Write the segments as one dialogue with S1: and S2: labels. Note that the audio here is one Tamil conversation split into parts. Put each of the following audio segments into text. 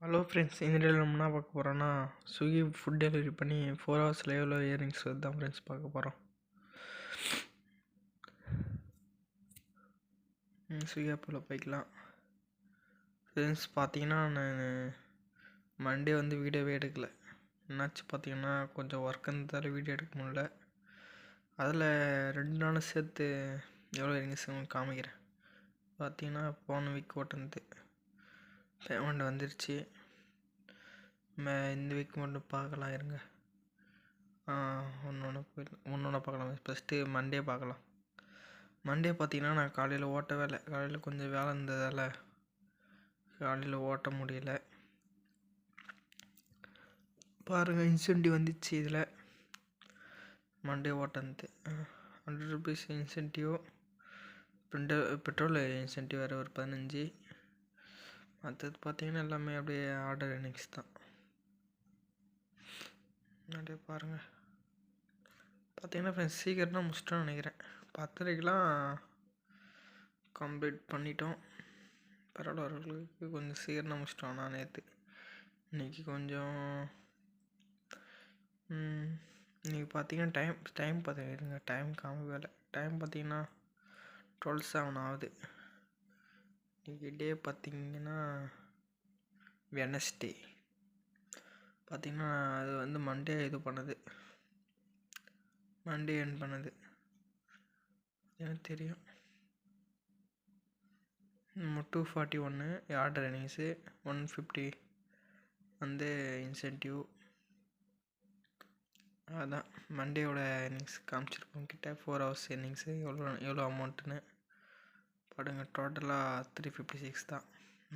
S1: ஹலோ ஃப்ரெண்ட்ஸ், இந்த வீடியோவில் நம்ம என்ன பார்க்க போகிறோன்னா, ஸ்விக்கி ஃபுட் டெலிவரி பண்ணி 4 ஹவர்ஸில் எவ்வளோ இயர்னிங்ஸ் தான் ஃப்ரெண்ட்ஸ் பார்க்க போகிறோம். ஸ்விக்கி ஆப்பில் போய்க்கலாம். ஃப்ரெண்ட்ஸ் பார்த்தீங்கன்னா, நான் மண்டே வந்து வீடியோவே எடுக்கலை. என்னாச்சு பார்த்தீங்கன்னா, கொஞ்சம் ஒர்க் இருந்ததால் வீடியோ எடுக்க முடியல. அதில் 2 நாளும் சேர்த்து எவ்வளோ இயர்னிங்ஸ் உங்களுக்கு காமிக்கிறேன். பார்த்தீங்கன்னா, போன வீக் ஓட்டுனது பேமெண்ட் வந்துருச்சு. இந்த வீக் மட்டும் பார்க்கலாம் இருங்க. ஒன்று பார்க்கலாம். ஃபஸ்ட்டு மண்டே பார்க்கலாம். மண்டே பார்த்தீங்கன்னா, நான் காலையில் ஓட்டவே இல்லை. காலையில் கொஞ்சம் வேலை இருந்ததால் காலையில் ஓட்ட முடியல. பாருங்கள், இன்சென்டிவ் வந்துச்சு. இதில் மண்டே ஓட்டந்து 100 ருபீஸ் இன்சென்டிவ். பெட்ரோல் இன்சென்டிவ் வேறு ஒரு 15. மற்றது பார்த்தீங்கன்னா எல்லாமே அப்படியே ஆர்டர் எர்னிங்ஸ் தான். அப்படியே பாருங்கள். பார்த்தீங்கன்னா ஃப்ரெண்ட்ஸ், சீக்கிரம் தான் முடிச்சிட்டோன்னு நினைக்கிறேன். 10:30க்கெலாம் கம்ப்ளீட் பண்ணிட்டோம். பரவாயில்லவர்களுக்கு கொஞ்சம் சீக்கிரம் தான் முடிச்சிட்டோம். நான் நேற்று இன்றைக்கி கொஞ்சம் இன்றைக்கி பார்த்தீங்கன்னா டைம் பார்த்துருங்க. டைம் காமிக்கல. டைம் பார்த்தீங்கன்னா 12:07 ஆகுது. இன்றைக்கி டே பார்த்திங்கன்னா வெனஸ்டே. பார்த்திங்கன்னா அது வந்து மண்டே இது பண்ணது, மண்டே என் பண்ணது எனக்கு தெரியும். 241 ஆர்டர் எர்னிங்ஸு, 150 வந்து இன்சென்டிவ். அதான் மண்டேயோட எர்னிங்ஸ் காமிச்சிருக்கோம் கிட்ட. 4 ஹவர்ஸ் எர்னிங்ஸு எவ்வளோ அமௌண்ட்டுன்னு பாடுங்க. டோட்டலாக 356 தான்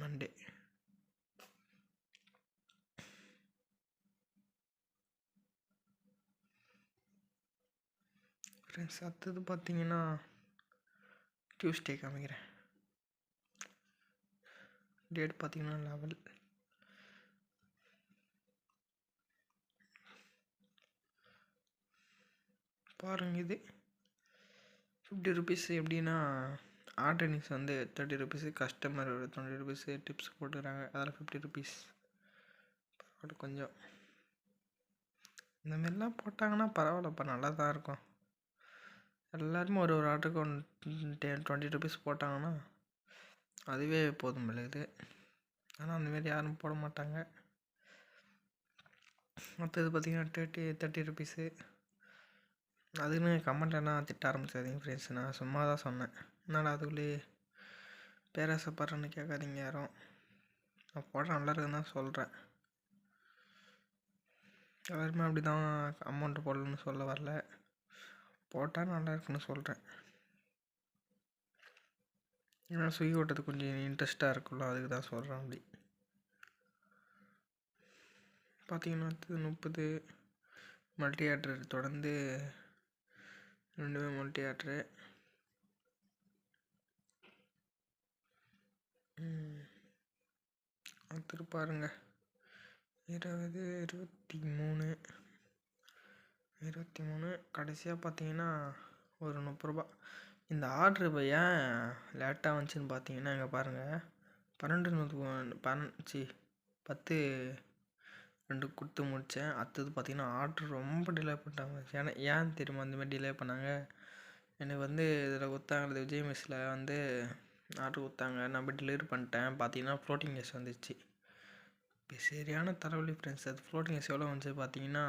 S1: மண்டே. ஃப்ரெண்ட்ஸ், அடுத்தது பார்த்தீங்கன்னா டியூஸ்டே காமிக்கிறேன். டேட் பார்த்தீங்கன்னா 11. பாருங்கள், இது 50 ருபீஸ். எப்படின்னா ஆர்டர் எர்னிங்ஸ் வந்து 30 ருபீஸு, கஸ்டமர் 20 ருபீஸு டிப்ஸ் போட்டுக்கிறாங்க. அதில் 50 ருபீஸ். பரவாயில்ல, கொஞ்சம் இந்தமாரிலாம் போட்டாங்கன்னா பரவாயில்லப்பா, நல்லா தான் இருக்கும். எல்லாருமே ஒரு ஆர்டருக்கு 20 ருபீஸ் போட்டாங்கன்னா அதுவே போதும் இது. ஆனால் அந்தமாரி யாரும் போட மாட்டாங்க. மற்றது பார்த்திங்கன்னா 30 ருபீஸு. அதுன்னு கமெண்ட்லாம் திட்ட ஆரம்பிச்சாதீங்க ஃப்ரெண்ட்ஸ். நான் சும்மா தான் சொன்னேன். என்னால் அதுக்குள்ளேயே பேராசைப்படுறேன்னு கேட்காதீங்க யாரும். நான் போடுற நல்லா இருக்குன்னு தான் சொல்கிறேன். எல்லாருமே அப்படி தான் அமௌண்ட்டு போடலன்னு சொல்ல வரல, போட்டால் நல்லா இருக்குன்னு சொல்கிறேன். ஏன்னா ஸ்விக்கி ஓட்டுறது கொஞ்சம் இன்ட்ரெஸ்ட்டாக இருக்குல்ல, அதுக்கு தான் சொல்கிறேன். அப்படி பார்த்தீங்கன்னா 30 மல்டி ஆர்டர் தொடர்ந்து 2 மல்டி ஆர்டரு. அடுத்து பாருங்கள் 20, 23 கடைசியாக பார்த்தீங்கன்னா ஒரு 30 ரூபா. இந்த ஆர்டரு இப்போ ஏன் லேட்டாக வந்துச்சுன்னு பார்த்தீங்கன்னா, இங்கே பாருங்கள் 10 கொடுத்து முடித்தேன். அடுத்தது பார்த்தீங்கன்னா ஆர்டர் ரொம்ப டிலே பண்ணிட்டாங்க. ஏன் தெரியுமா இந்தமாதிரி டிலே பண்ணாங்க? எனக்கு வந்து இதில் கொடுத்தாங்க, விஜய் மெஸ்ஸில் வந்து ஆர்டர் கொடுத்தாங்க. நான் போய் டெலிவரி பண்ணிட்டேன். பார்த்தீங்கன்னா ஃப்ளோட்டிங் கேஸ் வந்துச்சு. இப்போ சரியான தலைவலி ஃப்ரெண்ட்ஸ். அது ஃப்ளோட்டிங் கேஸ் எவ்வளோ வந்துச்சு பார்த்தீங்கன்னா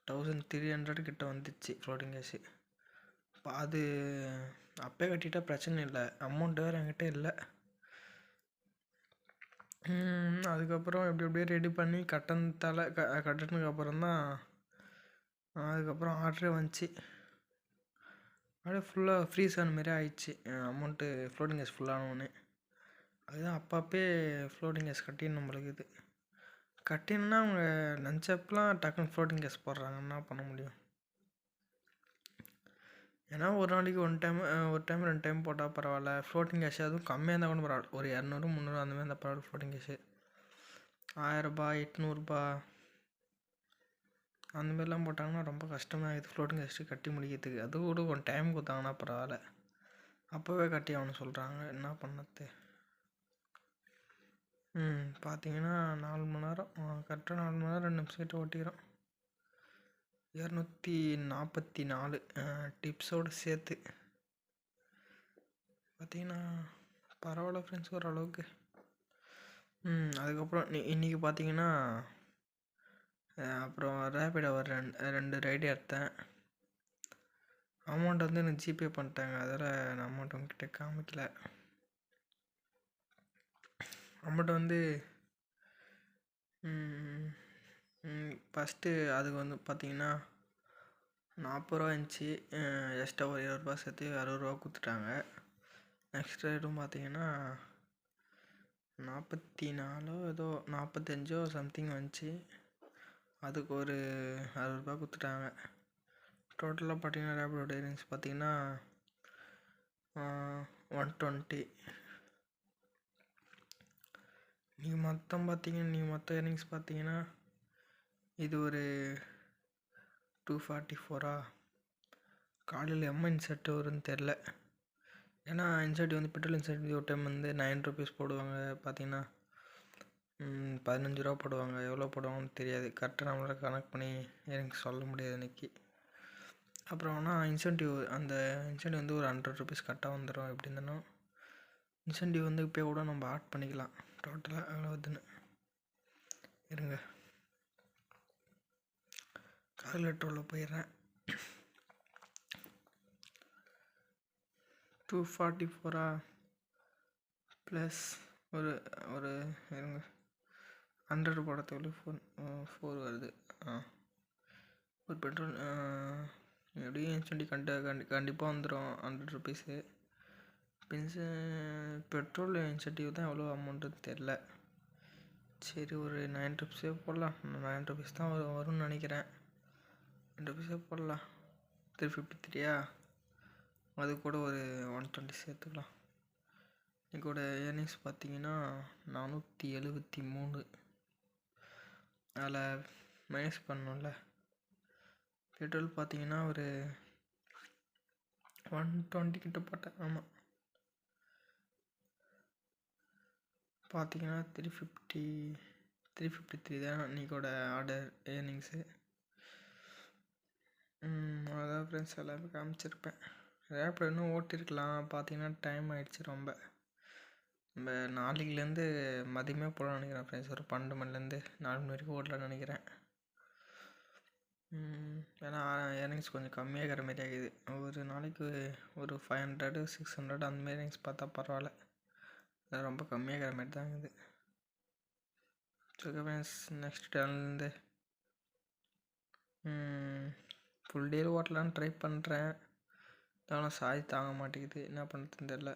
S1: 1300 கிட்ட வந்துச்சு ஃப்ளோட்டிங் கேஸு. அது அப்போயே கட்டிட்டால் பிரச்சனை இல்லை, அமௌண்ட்டு வேறு என்கிட்ட இல்லை. அதுக்கப்புறம் எப்படியே ரெடி பண்ணி கட்டினதுக்கு அப்புறம் தான் அதுக்கப்புறம் ஆர்டரே வந்துச்சு. அப்படியே ஃபுல்லாக ஃப்ரீஸ் ஆன மாரி ஆயிடுச்சு. அமௌண்ட்டு ஃப்ளோட்டிங் கேஸ் ஃபுல்லானோடனே அதுதான் அப்பப்பே ஃப்ளோட்டிங் கேஸ் கட்டின்னு நம்மளுக்கு இது கட்டினா அவங்க நினச்சப்பெல்லாம் டக்குன்னு ஃப்ளோட்டிங் கேஸ் போடுறாங்க. என்ன பண்ண முடியும்? ஏன்னா ஒரு நாளைக்கு ஒரு டைம் 2 டைம் போட்டால் பரவாயில்ல. ஃப்ளோட்டிங் கேஷ் அதுவும் கம்மியாக இருந்தால் கூட பரவாயில்ல. ஒரு 200, 300 அந்த மாதிரி இருந்தால் பரவாயில்ல. ஃப்ளோட்டிங் கேஷு 1000 ரூபாய், 800 அந்தமாரிலாம் போட்டாங்கன்னா ரொம்ப கஷ்டமாக இருக்குது ஃப்ளோட்டிங் கேஷ் கட்டி முடிக்கிறதுக்கு. அது கூட கொஞ்சம் டைம் கொடுத்தாங்கன்னா பரவாயில்ல. அப்போவே கட்டி ஆகணும்னு சொல்கிறாங்க, என்ன பண்ணது? பார்த்தீங்கன்னா 4 மணி நேரம் கரெக்டாக 4 மணி நேரம் 2 நிமிஷம் கிட்ட ஓட்டிக்கிறோம். 244 டிப்ஸோடு சேர்த்து. பார்த்தீங்கன்னா பரவாயில்ல ஃப்ரெண்ட்ஸ் ஓரளவுக்கு. அதுக்கப்புறம் இன்றைக்கி பார்த்தீங்கன்னா அப்புறம் ரேபிடோ ஒரு 2 ரைடு எடுத்தேன். அமௌண்ட் வந்து எனக்கு ஜிபே பண்ணிட்டாங்க. அதில் நான் அமௌண்ட் உங்ககிட்ட காமிக்கல. அமௌண்ட் வந்து ஃபஸ்ட்டு அதுக்கு வந்து பார்த்தீங்கன்னா 40 ரூபா இருந்துச்சு. எக்ஸ்ட்ரா ஒரு 20 ரூபா சேர்த்து 60 ரூபா கொடுத்துட்டாங்க. நெக்ஸ்ட் ரைடும் பார்த்தீங்கன்னா 44 ஏதோ 45 சம்திங் வந்துச்சு. அதுக்கு ஒரு 60 ரூபா கொடுத்துட்டாங்க. டோட்டலாக பார்த்தீங்கன்னா ரேபிடோட ஏர்னிங்ஸ் பார்த்தீங்கன்னா 120. மொத்த ஏர்னிங்ஸ் பார்த்தீங்கன்னா இது ஒரு 244. காலையில் இன்செர்ட் வரும்னு தெரில. ஏன்னா இன்செர்ட் வந்து பெட்ரோல் இன்செர்ட் ஒரு டைம் வந்து 9 ருபீஸ் போடுவாங்க. பார்த்தீங்கன்னா 15 ரூபா போடுவாங்க. எவ்வளோ போடுவாங்கன்னு தெரியாது. கரெக்டாக நம்மளால் கனெக்ட் பண்ணி எனக்கு சொல்ல முடியாது இன்றைக்கி. அப்புறம் ஆனால் இன்சென்டிவ் வந்து ஒரு 100 ருபீஸ் கரெக்டாக வந்துடும். எப்படி இருந்தாலும் இன்சென்டிவ் வந்து இப்போ கூட நம்ம ஆட் பண்ணிக்கலாம். டோட்டலாக எவ்வளோதுன்னு இருங்க, கால்குலேட்டரில் போயிடுறேன். 244 ப்ளஸ் ஒரு இருங்க 100 போடுறதுக்குள்ள 4 வருது. ஒரு பெட்ரோல் எப்படியும் இன்சென்டிவ் கண்டிப்பாக வந்துடும் 100 ருபீஸு. பெட்ரோல் இன்சென்டிவ் தான் எவ்வளோ அமௌண்ட்டுன்னு தெரில. சரி ஒரு 9 ருபீஸே போடலாம். 9 ருபீஸ் தான் வரும்னு நினைக்கிறேன். 9 ருபீஸே போடலாம். 353 அது கூட ஒரு 120 சேர்த்துக்கலாம். இன்னைக்கோட ஏர்னிங்ஸ் பார்த்தீங்கன்னா 473. அதில் மைனஸ் பண்ணோம்ல, பெட்ரோல் பார்த்தீங்கன்னா ஒரு 120 கிட்ட போட்டேன். ஆமாம், பார்த்தீங்கன்னா 353 தான் இன்றைக்கோட ஆர்டர் ஏர்னிங்ஸு. அதான் ஃப்ரெண்ட்ஸ் எல்லாமே காமிச்சிருப்பேன். ரேப்பிடோ இன்னும் ஓட்டிருக்கலாம். பார்த்தீங்கன்னா டைம் ஆகிடுச்சு ரொம்ப. நம்ம நாளைக்குலேருந்து மதியமே போகலான்னு நினைக்கிறேன் ஃப்ரெண்ட்ஸ். ஒரு 12 மணிலேருந்து 4 மணி வரைக்கும் ஓட்டலான்னு நினைக்கிறேன். ஏன்னா ஏர்னிங்ஸ் கொஞ்சம் கம்மியாக இருக்கிற மாரி ஆகுது. ஒரு நாளைக்கு ஒரு 500 600 அந்த மாரி ஏர்னிங்ஸ் பார்த்தா பரவாயில்ல. ரொம்ப கம்மியாக இருக்கிற மாதிரி தான் இருக்குது. ஓகே ஃப்ரெண்ட்ஸ், நெக்ஸ்ட் டேலேருந்து ஃபுல் டே ஓட்டலான்னு ட்ரை பண்ணுறேன். ஆனால் சாய் தாங்க மாட்டேங்குது, என்ன பண்ணுறதுன்னு தெரில.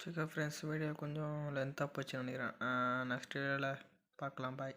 S1: ஓகே ஃப்ரெண்ட்ஸ், வீடியோ கொஞ்சம் லென்த்தாக போச்சுன்னு நினைக்கிறேன். நெக்ஸ்ட் வீடியோவில் பார்க்கலாம். பாய்.